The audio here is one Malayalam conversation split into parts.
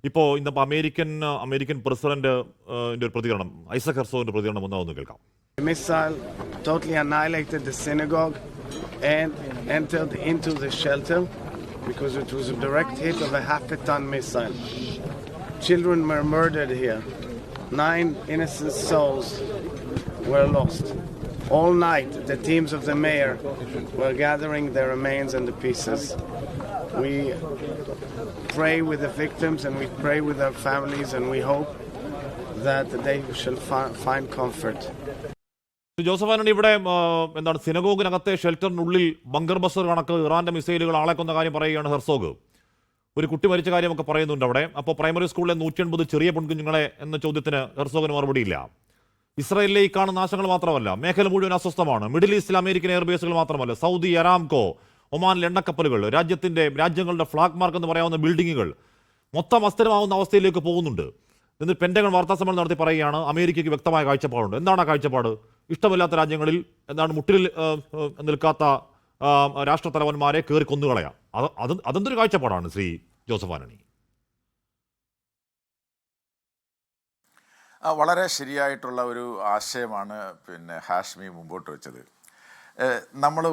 ഇപ്പോൾ ഇന്നിപ്പോൾ അമേരിക്കൻ പ്രസിഡന്റ് ഒരു പ്രതികരണം, ഐസക് ഹെർസോഗിന്റെ പ്രതികരണം ഒന്ന് കേൾക്കാം. The missile totally annihilated the synagogue and entered into the shelter because it was a direct hit of a half-a-ton missile. Children were murdered here. 9 innocent souls were lost. All night, the teams of the mayor were gathering the remains and the pieces. We pray with the victims and we pray with their families and we hope that they shall find comfort. Joseph Antony, ഇവിടെ എന്താണ് സിനഗോഗിനകത്തെ ഷെൽട്ടറിനുള്ളിൽ ബങ്കർ ബസ്റ്റർ കണക്ക് ഇറാന്റെ മിസൈലുകൾ ആളെ കൊന്ന കാര്യം പറയുകയാണ് ഹെർസോഗ്. ഒരു കുട്ടി മരിച്ച കാര്യമൊക്കെ പറയുന്നുണ്ട് അവിടെ. അപ്പോൾ പ്രൈമറി സ്കൂളിലെ 180 ചെറിയ പെൺകുഞ്ഞുങ്ങളെ എന്ന ചോദ്യത്തിന് ഹെർസോഗിന് മറുപടിയില്ല. ഇസ്രായേലിലെ ഈ കാണുന്ന നാശങ്ങൾ മാത്രമല്ല, മേഖല മുഴുവൻ അസ്വസ്ഥമാണ്. മിഡിൽ ഈസ്റ്റിൽ അമേരിക്കൻ എയർബേസുകൾ മാത്രമല്ല, സൗദി അരാംകോ, ഒമാനിൽ എണ്ണക്കപ്പലുകൾ, രാജ്യങ്ങളുടെ ഫ്ലാഗ് മാർക്ക് എന്ന് പറയാവുന്ന ബിൽഡിങ്ങുകൾ മൊത്തം അസ്ഥിരമാവുന്ന അവസ്ഥയിലേക്ക് പോകുന്നുണ്ട്. എന്നിട്ട് പെന്റഗൺ വാർത്താ സമ്മേളനം നടത്തി പറയുകയാണ് അമേരിക്കയ്ക്ക് വ്യക്തമായ കാഴ്ചപ്പാടുണ്ട്. എന്താണ് ആ കാഴ്ചപ്പാട്? ഇഷ്ടമില്ലാത്ത രാജ്യങ്ങളിൽ എന്താണ് മുട്ടിൽ നിൽക്കാത്ത രാഷ്ട്രത്തലവന്മാരെ കയറി കൊന്നുകളയാം. അതെന്തൊരു കാഴ്ചപ്പാടാണ് ശ്രീ ജോസഫ് ആന്റണി? വളരെ ശരിയായിട്ടുള്ള ഒരു ആശയമാണ് ഹാഷ്മി മുമ്പോട്ട് വെച്ചത്. നമ്മൾ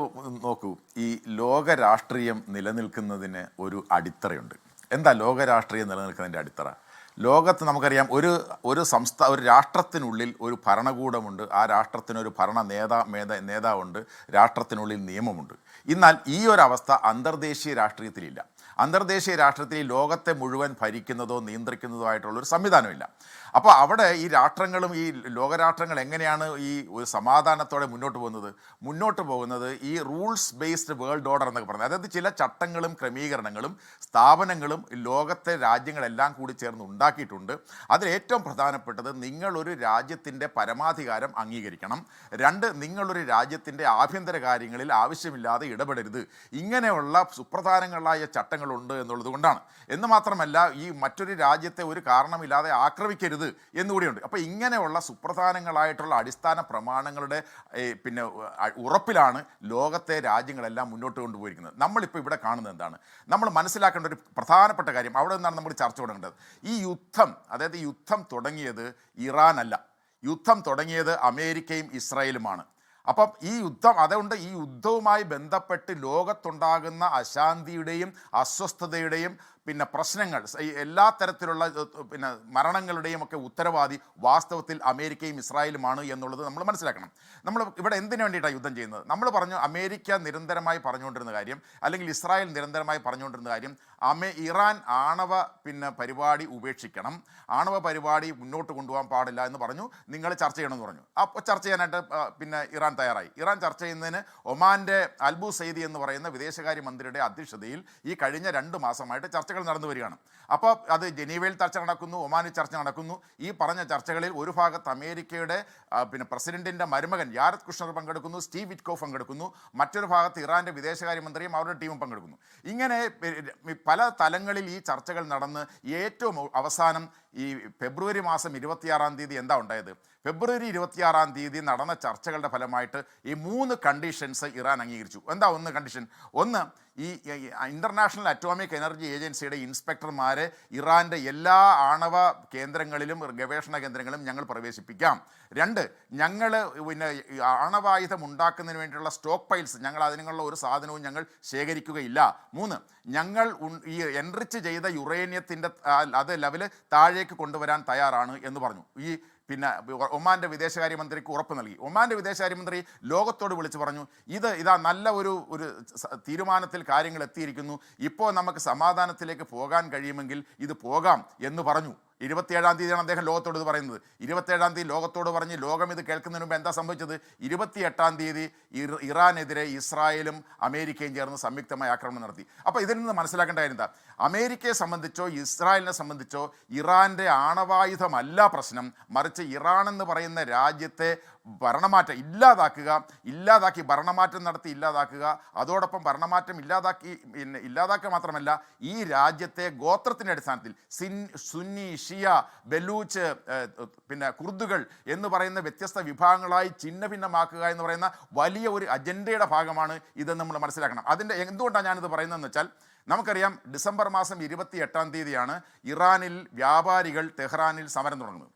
നോക്കൂ, ഈ ലോക രാഷ്ട്രീയം നിലനിൽക്കുന്നതിന് ഒരു അടിത്തറയുണ്ട്. എന്താ ലോക രാഷ്ട്രീയം നിലനിൽക്കുന്നതിൻ്റെ അടിത്തറ? ലോകത്ത് നമുക്കറിയാം, ഒരു രാഷ്ട്രത്തിനുള്ളിൽ ഒരു ഭരണകൂടമുണ്ട്, ആ രാഷ്ട്രത്തിനൊരു നേതാവുണ്ട്, രാഷ്ട്രത്തിനുള്ളിൽ നിയമമുണ്ട്. എന്നാൽ ഈ ഒരു അവസ്ഥ അന്തർദേശീയ രാഷ്ട്രീയത്തിലില്ല. അന്തർദേശീയ രാഷ്ട്രീയത്തിൽ ലോകത്തെ മുഴുവൻ ഭരിക്കുന്നതോ നിയന്ത്രിക്കുന്നതോ ആയിട്ടുള്ളൊരു സംവിധാനമില്ല. അപ്പോൾ അവിടെ ഈ രാഷ്ട്രങ്ങളും ഈ ലോകരാഷ്ട്രങ്ങൾ എങ്ങനെയാണ് ഈ ഒരു സമാധാനത്തോടെ മുന്നോട്ട് പോകുന്നത് ഈ റൂൾസ് ബേസ്ഡ് വേൾഡ് ഓർഡർ എന്നൊക്കെ പറഞ്ഞത്. അതായത് ചില ചട്ടങ്ങളും ക്രമീകരണങ്ങളും സ്ഥാപനങ്ങളും ലോകത്തെ രാജ്യങ്ങളെല്ലാം കൂടി ചേർന്ന് ഉണ്ടാക്കിയിട്ടുണ്ട്. അതിൽ ഏറ്റവും പ്രധാനപ്പെട്ടത്, നിങ്ങളൊരു രാജ്യത്തിൻ്റെ പരമാധികാരം അംഗീകരിക്കണം. 2, നിങ്ങളൊരു രാജ്യത്തിൻ്റെ ആഭ്യന്തര കാര്യങ്ങളിൽ ആവശ്യമില്ലാതെ ഇടപെടരുത്. ഇങ്ങനെയുള്ള സുപ്രധാനങ്ങളായ ചട്ടങ്ങളുണ്ട് എന്നുള്ളത് കൊണ്ടാണ്. എന്ന് മാത്രമല്ല, ഈ മറ്റൊരു രാജ്യത്തെ ഒരു കാരണമില്ലാതെ ആക്രമിക്കരുത് എന്നുകൂടിയുണ്ട്. അപ്പോൾ ഇങ്ങനെയുള്ള സുപ്രധാനങ്ങളായിട്ടുള്ള അടിസ്ഥാന പ്രമാണങ്ങളുടെ ഉറപ്പിലാണ് ലോകത്തെ രാജ്യങ്ങളെല്ലാം മുന്നോട്ട് കൊണ്ടുപോയിരിക്കുന്നത്. നമ്മളിപ്പോൾ ഇവിടെ കാണുന്നത് എന്താണ്? നമ്മൾ മനസ്സിലാക്കേണ്ട ഒരു പ്രധാനപ്പെട്ട കാര്യം, അവിടെ നിന്നാണ് നമ്മൾ ചർച്ച തുടങ്ങേണ്ടത്. ഈ യുദ്ധം തുടങ്ങിയത് ഇറാനല്ല, യുദ്ധം തുടങ്ങിയത് അമേരിക്കയും ഇസ്രായേലുമാണ്. അപ്പം അതുകൊണ്ട് ഈ യുദ്ധവുമായി ബന്ധപ്പെട്ട് ലോകത്തുണ്ടാകുന്ന അശാന്തിയുടെയും അസ്വസ്ഥതയുടെയും പ്രശ്നങ്ങൾ, എല്ലാ തരത്തിലുള്ള മരണങ്ങളുടെയും ഒക്കെ ഉത്തരവാദി വാസ്തവത്തിൽ അമേരിക്കയും ഇസ്രായേലുമാണ് എന്നുള്ളത് നമ്മൾ മനസ്സിലാക്കണം. നമ്മൾ ഇവിടെ എന്തിനു വേണ്ടിയിട്ടാണ് യുദ്ധം ചെയ്യുന്നത്? നമ്മൾ പറഞ്ഞു, അമേരിക്ക നിരന്തരമായി പറഞ്ഞുകൊണ്ടിരുന്ന കാര്യം, അല്ലെങ്കിൽ ഇസ്രായേൽ നിരന്തരമായി പറഞ്ഞുകൊണ്ടിരുന്ന കാര്യം, ഇറാൻ ആണവ പരിപാടി ഉപേക്ഷിക്കണം, ആണവ പരിപാടി മുന്നോട്ട് കൊണ്ടുപോകാൻ പാടില്ല എന്ന് പറഞ്ഞു. നിങ്ങൾ ചർച്ച ചെയ്യണമെന്ന് പറഞ്ഞു. അപ്പോൾ ചർച്ച ചെയ്യാനായിട്ട് ഇറാൻ തയ്യാറായി. ഇറാൻ ചർച്ച ചെയ്യുന്നതിന് ഒമാൻ്റെ അൽബു സെയ്ദി എന്ന് പറയുന്ന വിദേശകാര്യ മന്ത്രിയുടെ അധ്യക്ഷതയിൽ ഈ കഴിഞ്ഞ 2 മാസമായിട്ട് ചർച്ചകൾ നടന്നു വരികയാണ്. അപ്പോൾ അത് ജനീവയിൽ ചർച്ച നടക്കുന്നു, ഒമാനിൽ ചർച്ച നടക്കുന്നു. ഈ പറഞ്ഞ ചർച്ചകളിൽ ഒരു ഭാഗത്ത് അമേരിക്കയുടെ പ്രസിഡന്റിൻ്റെ മരുമകൻ യാരദ് കുഷ്ണർ പങ്കെടുക്കുന്നു, സ്റ്റീവ് വിറ്റ്കോഫ് പങ്കെടുക്കുന്നു. മറ്റൊരു ഭാഗത്ത് ഇറാൻ്റെ വിദേശകാര്യമന്ത്രിയും അവരുടെ ടീമും പങ്കെടുക്കുന്നു. ഇങ്ങനെ പല തലങ്ങളിൽ ഈ ചർച്ചകൾ നടന്ന് ഏറ്റവും അവസാനം ഈ ഫെബ്രുവരി മാസം 26-ാം തീയതി എന്താ ഉണ്ടായത്? ഫെബ്രുവരി 26-ാം തീയതി നടന്ന ചർച്ചകളുടെ ഫലമായിട്ട് ഈ 3 കണ്ടീഷൻസ് ഇറാൻ അംഗീകരിച്ചു. എന്താ കണ്ടീഷൻ? ഒന്ന്, ഈ ഇൻ്റർനാഷണൽ അറ്റോമിക് എനർജി ഏജൻസിയുടെ ഇൻസ്പെക്ടർമാരെ ഇറാൻ്റെ എല്ലാ ആണവ കേന്ദ്രങ്ങളിലും ഗവേഷണ കേന്ദ്രങ്ങളിലും ഞങ്ങൾ പ്രവേശിപ്പിക്കാം. 2, ഞങ്ങൾ ആണവായുധം ഉണ്ടാക്കുന്നതിന് വേണ്ടിയുള്ള സ്റ്റോക്ക് പൈൽസ്, ഞങ്ങൾ അതിനുള്ള ഒരു സാധനവും ഞങ്ങൾ ശേഖരിക്കുകയില്ല. 3, ഞങ്ങൾ ഈ എൻറിച്ച് ചെയ്ത യുറേനിയത്തിൻ്റെ ലെവൽ താഴേക്ക് കൊണ്ടുവരാൻ തയ്യാറാണ് എന്ന് പറഞ്ഞു. ഒമാൻ്റെ വിദേശകാര്യമന്ത്രിക്ക് ഉറപ്പ് നൽകി. ഒമാൻ്റെ വിദേശകാര്യമന്ത്രി ലോകത്തോട് വിളിച്ചു പറഞ്ഞു, ഇതാ നല്ല ഒരു തീരുമാനത്തിൽ കാര്യങ്ങൾ എത്തിയിരിക്കുന്നു, ഇപ്പോൾ നമുക്ക് സമാധാനത്തിലേക്ക് പോകാൻ കഴിയുമെങ്കിൽ ഇത് പോകാം എന്ന് പറഞ്ഞു. 27-ാം തീയതിയാണ് അദ്ദേഹം ലോകത്തോട് ഇത് പറയുന്നത്. 27-ാം തീയതി ലോകത്തോട് പറഞ്ഞ് ലോകം ഇത് കേൾക്കുന്നതിന് മുമ്പ് എന്താ സംഭവിച്ചത്? 28-ാം തീയതി ഇറാനെതിരെ ഇസ്രായേലും അമേരിക്കയും ചേർന്ന് സംയുക്തമായി ആക്രമണം നടത്തി. അപ്പോൾ ഇതിൽ നിന്ന് മനസ്സിലാക്കേണ്ട കാര്യം എന്താ? അമേരിക്കയെ സംബന്ധിച്ചോ ഇസ്രായേലിനെ സംബന്ധിച്ചോ ഇറാൻ്റെ ആണവായുധമല്ല പ്രശ്നം, മറിച്ച് ഇറാൻ എന്ന് പറയുന്ന രാജ്യത്തെ ഭരണമാറ്റം ഇല്ലാതാക്കി ഭരണമാറ്റം നടത്തി ഇല്ലാതാക്കുക. അതോടൊപ്പം ഭരണമാറ്റം ഇല്ലാതാക്കുക മാത്രമല്ല, ഈ രാജ്യത്തെ ഗോത്രത്തിൻ്റെ അടിസ്ഥാനത്തിൽ സുന്നി, ഷിയ, ബലൂച്ച്, കുർദുകൾ എന്ന് പറയുന്ന വ്യത്യസ്ത വിഭാഗങ്ങളായി ഛിന്ന ഭിന്നമാക്കുക എന്ന് പറയുന്ന വലിയ ഒരു അജണ്ടയുടെ ഭാഗമാണ് ഇതെന്ന് നമ്മൾ മനസ്സിലാക്കണം. എന്തുകൊണ്ടാണ് ഞാനിത് പറയുന്നതെന്ന് വെച്ചാൽ, നമുക്കറിയാം ഡിസംബർ മാസം 28 ഇറാനിൽ വ്യാപാരികൾ ടെഹ്റാനിൽ സമരം തുടങ്ങുന്നത്.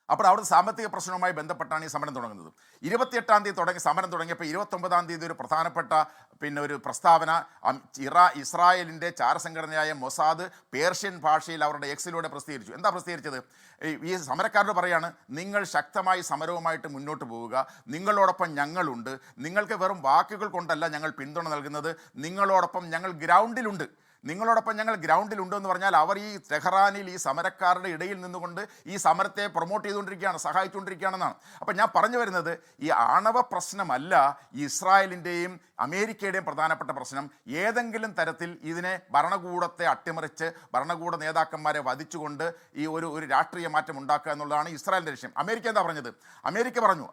അപ്പോൾ അവിടുത്തെ സാമ്പത്തിക പ്രശ്നവുമായി ബന്ധപ്പെട്ടാണ് ഈ സമരം തുടങ്ങുന്നത്. 28 സമരം തുടങ്ങിയപ്പോൾ 29 ഒരു പ്രധാനപ്പെട്ട ഒരു പ്രസ്താവന ഇസ്രായേലിൻ്റെ ചാരസംഘടനയായ മൊസാദ് പേർഷ്യൻ ഭാഷയിൽ അവരുടെ എക്സിലൂടെ പ്രസിദ്ധീകരിച്ചു. എന്താ പ്രസിദ്ധീകരിച്ചത്? ഈ സമരക്കാരോട് പറയാണ്, നിങ്ങൾ ശക്തമായി സമരവുമായിട്ട് മുന്നോട്ട് പോവുക, നിങ്ങളോടൊപ്പം ഞങ്ങളുണ്ട്, നിങ്ങൾക്ക് വെറും വാക്കുകൾ കൊണ്ടല്ല ഞങ്ങൾ പിന്തുണ നൽകുന്നത്, നിങ്ങളോടൊപ്പം ഞങ്ങൾ ഗ്രൗണ്ടിലുണ്ട്. നിങ്ങളോടൊപ്പം ഞങ്ങൾ ഗ്രൗണ്ടിലുണ്ടെന്ന് പറഞ്ഞാൽ അവർ ഈ ടെഹ്റാനിൽ ഈ സമരക്കാരുടെ ഇടയിൽ നിന്നുകൊണ്ട് ഈ സമരത്തെ പ്രൊമോട്ട് ചെയ്തുകൊണ്ടിരിക്കുകയാണ്, സഹായിച്ചുകൊണ്ടിരിക്കുകയാണെന്നാണ്. അപ്പം ഞാൻ പറഞ്ഞു വരുന്നത്, ഈ ആണവ പ്രശ്നമല്ല ഇസ്രായേലിൻ്റെയും അമേരിക്കയുടെയും പ്രധാനപ്പെട്ട പ്രശ്നം. ഏതെങ്കിലും തരത്തിൽ ഇതിനെ ഭരണകൂടത്തെ അട്ടിമറിച്ച് ഭരണകൂട നേതാക്കന്മാരെ വധിച്ചുകൊണ്ട് ഈ ഒരു രാഷ്ട്രീയ മാറ്റം ഉണ്ടാക്കുക എന്നുള്ളതാണ് ഇസ്രായേലിൻ്റെ ലക്ഷ്യം. അമേരിക്ക എന്താ പറഞ്ഞത്?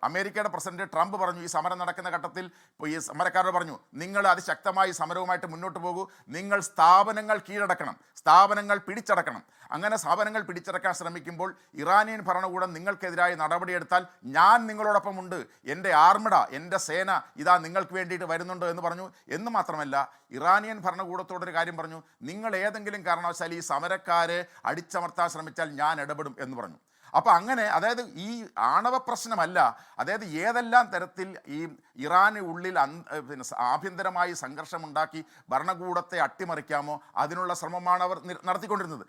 അമേരിക്കയുടെ പ്രസിഡന്റ് ട്രംപ് പറഞ്ഞു, ഈ സമരം നടക്കുന്ന ഘട്ടത്തിൽ ഈ സമരക്കാരോട് പറഞ്ഞു, നിങ്ങൾ അതിശക്തമായി സമരവുമായിട്ട് മുന്നോട്ട് പോകൂ, നിങ്ങൾ സ്ഥാപനങ്ങൾ കീഴടക്കണം, സ്ഥാപനങ്ങൾ പിടിച്ചടക്കണം. അങ്ങനെ സ്ഥാപനങ്ങൾ പിടിച്ചടക്കാൻ ശ്രമിക്കുമ്പോൾ ഇറാനിയൻ ഭരണകൂടം നിങ്ങൾക്കെതിരായി നടപടിയെടുത്താൽ ഞാൻ നിങ്ങളോടൊപ്പം ഉണ്ട്, എൻ്റെ ആർമഡ, എൻ്റെ സേന ഇതാ നിങ്ങൾക്ക് വേണ്ടിയിട്ട് വരുന്നുണ്ട് എന്ന് പറഞ്ഞു. എന്ന് മാത്രമല്ല, ഇറാനിയൻ ഭരണകൂടത്തോടൊരു കാര്യം പറഞ്ഞു, നിങ്ങൾ ഏതെങ്കിലും കാരണവശാൽ ഈ സമരക്കാരെ അടിച്ചമർത്താൻ ശ്രമിച്ചാൽ ഞാൻ ഇടപെടും എന്ന് പറഞ്ഞു. അപ്പോൾ അങ്ങനെ, അതായത് ഈ ആണവ പ്രശ്നമല്ല, അതായത് ഏതെല്ലാം തരത്തിൽ ഈ ഇറാന് ഉള്ളിൽ ആഭ്യന്തരമായി സംഘർഷമുണ്ടാക്കി ഭരണകൂടത്തെ അട്ടിമറിക്കാമോ അതിനുള്ള ശ്രമമാണ് അവർ നടത്തിക്കൊണ്ടിരുന്നത്.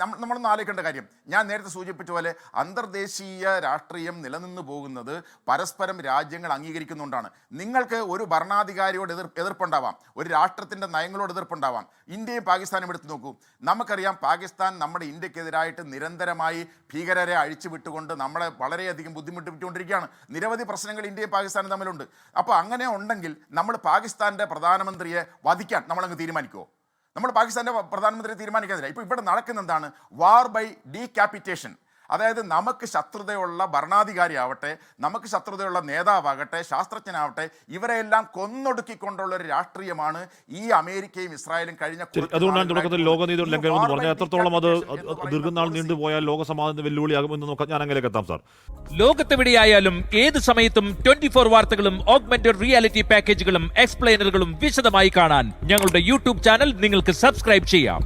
നമ്മളൊന്ന് ആലോചിക്കേണ്ട കാര്യം, ഞാൻ നേരത്തെ സൂചിപ്പിച്ച പോലെ അന്തർദേശീയ രാഷ്ട്രീയം നിലനിന്ന് പോകുന്നത് പരസ്പരം രാജ്യങ്ങൾ അംഗീകരിക്കുന്നുകൊണ്ടാണ്. നിങ്ങൾക്ക് ഒരു ഭരണാധികാരിയോട് എതിർപ്പുണ്ടാവാം, ഒരു രാഷ്ട്രത്തിൻ്റെ നയങ്ങളോട് എതിർപ്പുണ്ടാവാം. ഇന്ത്യയും പാകിസ്ഥാനും എടുത്തു നോക്കൂ. നമുക്കറിയാം, പാകിസ്ഥാൻ നമ്മുടെ ഇന്ത്യക്കെതിരായിട്ട് നിരന്തരമായി ഭീകരരെ അഴിച്ചുവിട്ടുകൊണ്ട് നമ്മളെ വളരെയധികം ബുദ്ധിമുട്ടിച്ചുകൊണ്ടിരിക്കുകയാണ്. നിരവധി പ്രശ്നങ്ങൾ ഇന്ത്യയും പാകിസ്ഥാനും തമ്മിലുണ്ട്. അപ്പോൾ അങ്ങനെ ഉണ്ടെങ്കിൽ നമ്മൾ പാകിസ്ഥാൻ്റെ പ്രധാനമന്ത്രിയെ വധിക്കാൻ നമ്മളങ്ങ് തീരുമാനിക്കുമോ? നമ്മൾ പാകിസ്ഥാൻ്റെ പ്രധാനമന്ത്രിയെ തീരുമാനിക്കാനില്ല. ഇപ്പോൾ ഇവിടെ നടക്കുന്ന എന്താണ്? വാർ ബൈ ഡീക്യാപിറ്റേഷൻ. അതായത് നമുക്ക് ശത്രുതയുള്ള ഭരണാധികാരി ആവട്ടെ, നമുക്ക് ശത്രുതയുള്ള നേതാവാകട്ടെ, ശാസ്ത്രജ്ഞനാവട്ടെ, ഇവരെല്ലാം കൊന്നൊടുക്കിക്കൊണ്ടുള്ള ഒരു രാഷ്ട്രീയമാണ് ഈ അമേരിക്കയും ഇസ്രായേലും കഴിഞ്ഞ. അതുകൊണ്ടാണ് തുടക്കത്തിൽ ലോകനീതി ലംഘനം എന്ന് പറഞ്ഞാൽ എത്രത്തോളം അത് ദീർഘനാൾ നീണ്ടുപോയാൽ ലോകസമാധാനത്തിന് വെല്ലുവിളിയാകുമെന്ന് നോക്കാം. ഞാൻ അങ്ങനെയൊക്കെ എത്താം സാർ. ലോകത്തെവിടെയായാലും ഏത് സമയത്തും 24 വാർത്തകളും ഓഗ്മെന്റഡ് റിയാലിറ്റി പാക്കേജുകളും എക്സ്പ്ലെയിനറുകളും വിശദമായി കാണാൻ ഞങ്ങളുടെ യൂട്യൂബ് ചാനൽ നിങ്ങൾക്ക് സബ്സ്ക്രൈബ് ചെയ്യാം.